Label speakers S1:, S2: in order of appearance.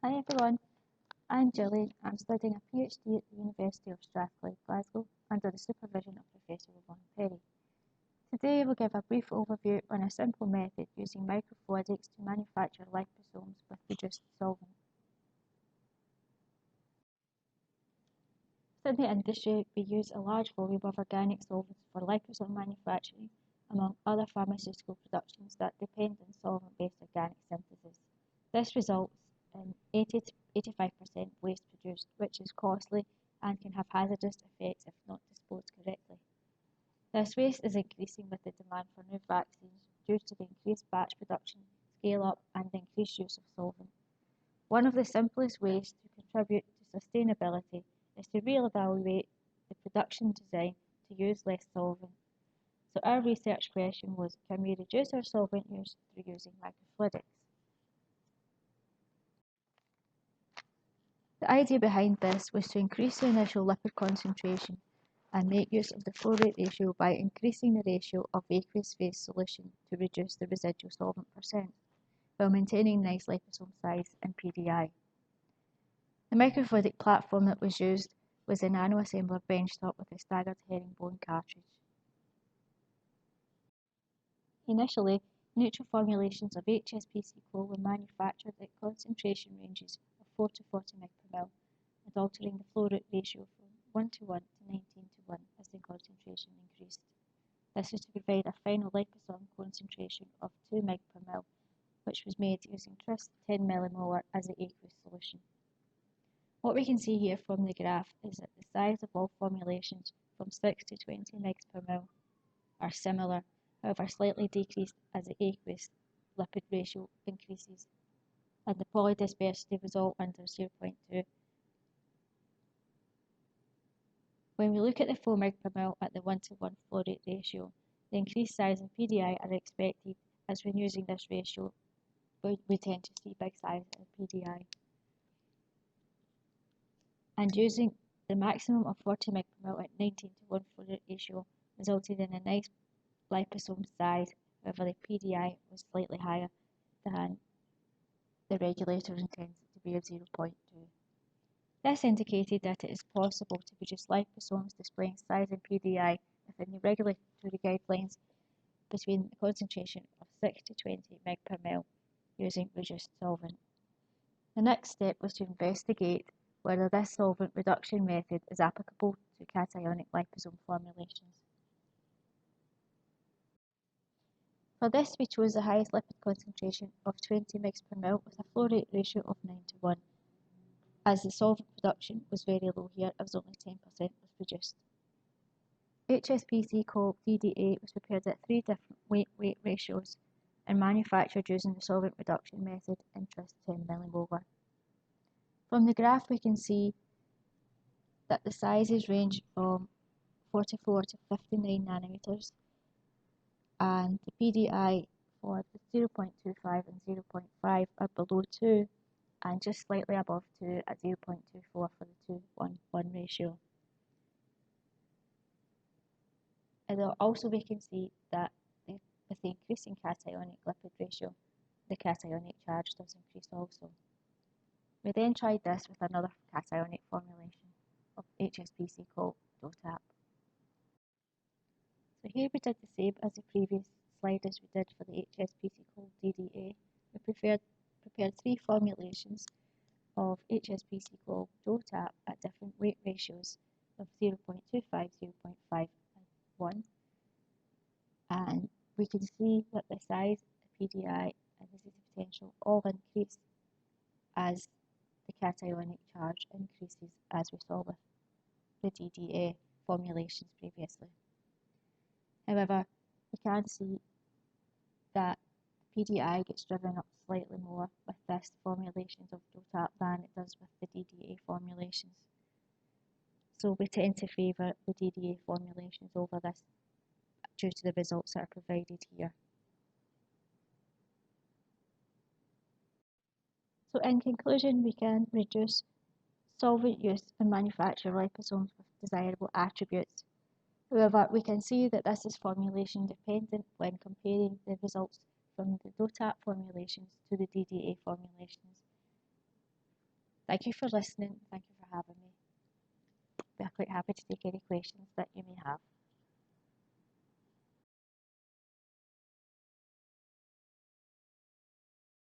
S1: Hi everyone, I'm Julie. I'm studying a PhD at the University of Strathclyde, Glasgow, under the supervision of Professor Yvonne Perry. Today we'll give a brief overview on a simple method using microfluidics to manufacture liposomes with reduced solvent. Within the industry, we use a large volume of organic solvents for liposome manufacturing, among other pharmaceutical productions that depend on solvent-based organic synthesis. This results in 80 to 85% waste produced, which is costly and can have hazardous effects if not disposed correctly. This waste is increasing with the demand for new vaccines due to the increased batch production, scale-up, and the increased use of solvent. One of the simplest ways to contribute to sustainability is to re-evaluate the production design to use less solvent. So our research question was, can we reduce our solvent use through using microfluidics? The idea behind this was to increase the initial lipid concentration and make use of the flow rate ratio by increasing the ratio of aqueous phase solution to reduce the residual solvent percent, while maintaining nice liposome size and PDI. The microfluidic platform that was used was a nano-assembler benchtop with a staggered herringbone cartridge. Initially, neutral formulations of HSPC chol were manufactured at concentration ranges of 4 to 40 mg per ml, and altering the flow rate ratio from 1 to 1 to 19 to 1 as the concentration increased. This was to provide a final liposome concentration of 2 mg per ml, which was made using Tris 10 millimolar as the aqueous solution. What we can see here from the graph is that the size of all formulations from 6 to 20 mg per ml are similar, however slightly decreased as the aqueous lipid ratio increases, and the polydispersity was all under 0.2. When we look at the 4 mg per ml at the 1 to 1 flow rate ratio, the increased size and PDI are expected, as when using this ratio, we tend to see big size and PDI. And using the maximum of 40 mg per ml at 19 to 1 flow rate ratio resulted in a nice liposome size, however the PDI was slightly higher than the regulator intends it to be of 0.2. This indicated that it is possible to produce liposomes displaying size and PDI within the regulatory guidelines between the concentration of 6 to 20 mg per ml using reduced solvent. The next step was to investigate whether this solvent reduction method is applicable to cationic liposome formulations. For this, we chose the highest lipid concentration of 20 mg per ml with a flow rate ratio of 9 to 1. As the solvent production was very low here, as only 10% was produced. HSPC chol DDA was prepared at 3 different weight ratios and manufactured using the solvent reduction method in Tris 10 millimolar. From the graph, we can see that the sizes range from 44 to 59 nanometers, and the PDI for the 0.25 and 0.5 are below 2 and just slightly above 2 at 0.24 for the 2:1:1 ratio. And also we can see that with the increasing cationic lipid ratio, the cationic charge does increase also. We then tried this with another cationic formulation of HSPC chol DOTAP. So here we did the same as the previous slide as we did for the HSPC chol DDA. We prepared 3 formulations of HSPC chol DOTAP at different weight ratios of 0.25, 0.5 and 1. And we can see that the size, the PDI and the disease potential all increase as the cationic charge increases, as we saw with the DDA formulations previously. However, we can see that PDI gets driven up slightly more with this formulations of DOTAP than it does with the DDA formulations. So we tend to favour the DDA formulations over this due to the results that are provided here. So in conclusion, we can reduce solvent use and manufacture liposomes with desirable attributes. However, we can see that this is formulation dependent when comparing the results from the DOTAP formulations to the DDA formulations. Thank you for listening. Thank you for having me. I'll be quite happy to take any questions that you may have.